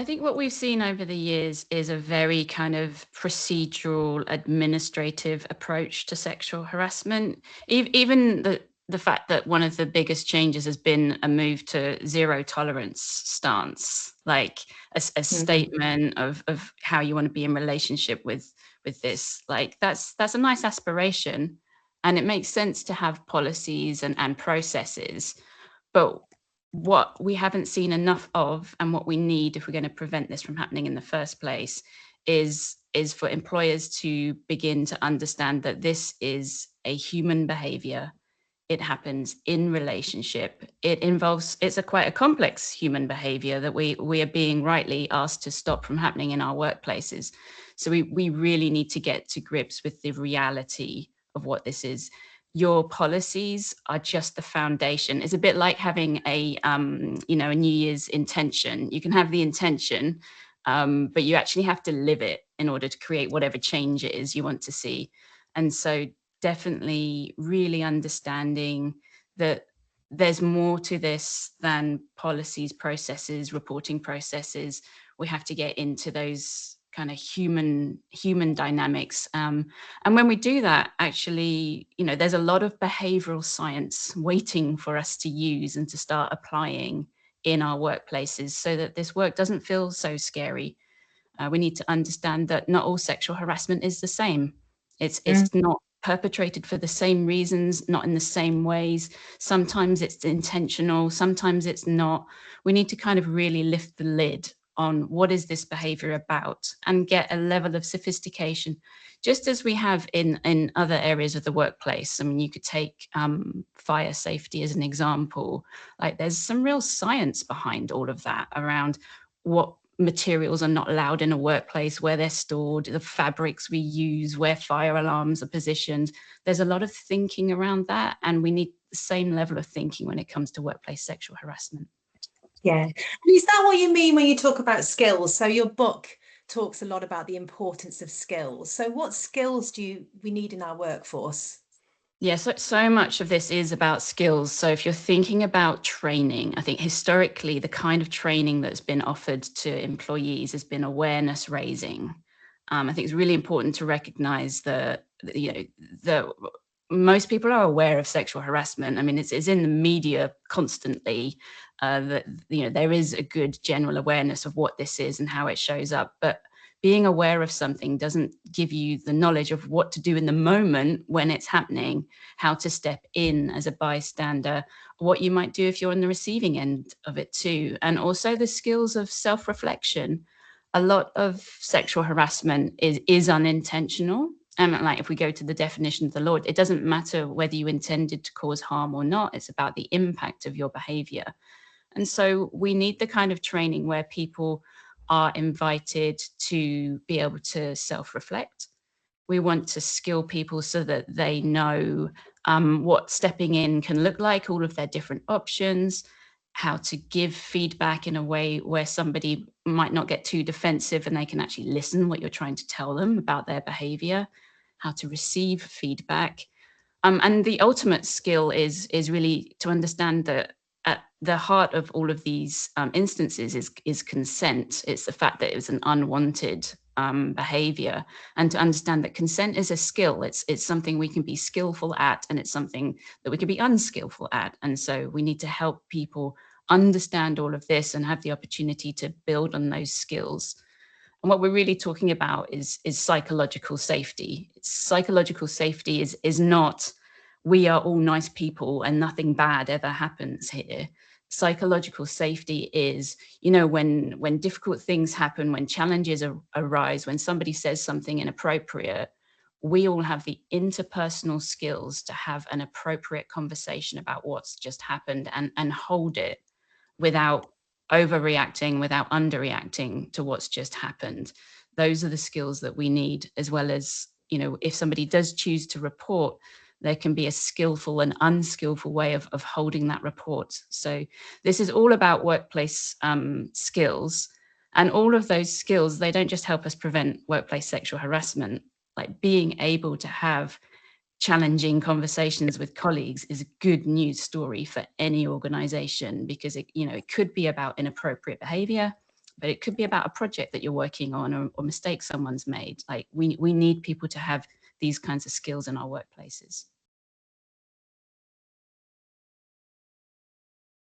I think what we've seen over the years is a very kind of procedural, administrative approach to sexual harassment. Even the fact that one of the biggest changes has been a move to zero tolerance stance, like a Mm. statement of how you want to be in relationship with this. Like that's a nice aspiration, and it makes sense to have policies and processes. But what we haven't seen enough of, and what we need if we're going to prevent this from happening in the first place, is for employers to begin to understand that this is a human behavior. It happens in relationship. It's a quite a complex human behavior that we are being rightly asked to stop from happening in our workplaces. So we really need to get to grips with the reality of what this is. Your policies are just the foundation. It's a bit like having a New Year's intention. You can have the intention, but you actually have to live it in order to create whatever change it is you want to see. And so definitely really understanding that there's more to this than policies, processes, reporting processes. We have to get into those kind of human dynamics. And when we do that, actually, there's a lot of behavioral science waiting for us to use and to start applying in our workplaces so that this work doesn't feel so scary. We need to understand that not all sexual harassment is the same. It's not perpetrated for the same reasons, not in the same ways. Sometimes it's intentional, sometimes it's not. We need to kind of really lift the lid on what is this behavior about and get a level of sophistication, just as we have in other areas of the workplace. I mean, you could take fire safety as an example. Like there's some real science behind all of that around what materials are not allowed in a workplace, where they're stored, the fabrics we use, where fire alarms are positioned. There's a lot of thinking around that, and we need the same level of thinking when it comes to workplace sexual harassment. Yeah. And is that what you mean when you talk about skills? So your book talks a lot about the importance of skills. So what skills do we need in our workforce? Yeah, so much of this is about skills. So if you're thinking about training, I think historically the kind of training that's been offered to employees has been awareness raising. I think it's really important to recognize that the most people are aware of sexual harassment. I mean, it's in the media constantly. That there is a good general awareness of what this is and how it shows up, but being aware of something doesn't give you the knowledge of what to do in the moment when it's happening, how to step in as a bystander, what you might do if you're on the receiving end of it too, and also the skills of self-reflection. A lot of sexual harassment is unintentional. Like if we go to the definition of the law, it doesn't matter whether you intended to cause harm or not. It's about the impact of your behavior. And so we need the kind of training where people are invited to be able to self-reflect. We want to skill people so that they know what stepping in can look like, all of their different options, how to give feedback in a way where somebody might not get too defensive and they can actually listen what you're trying to tell them about their behavior, how to receive feedback. And the ultimate skill is really to understand that at the heart of all of these instances is consent. It's the fact that it was an unwanted behavior, and to understand that consent is a skill. It's something we can be skillful at, and it's something that we can be unskillful at. And so we need to help people understand all of this and have the opportunity to build on those skills. And what we're really talking about is psychological safety. Psychological safety is not we are all nice people and nothing bad ever happens here. Psychological safety is, when difficult things happen, when challenges arise, when somebody says something inappropriate, we all have the interpersonal skills to have an appropriate conversation about what's just happened and hold it without overreacting, without underreacting to what's just happened. Those are the skills that we need, as well as, if somebody does choose to report, there can be a skillful and unskillful way of holding that report. So this is all about workplace skills. And all of those skills, they don't just help us prevent workplace sexual harassment. Like being able to have challenging conversations with colleagues is a good news story for any organization, because it could be about inappropriate behavior, but it could be about a project that you're working on, or mistakes someone's made. Like we need people to have these kinds of skills in our workplaces.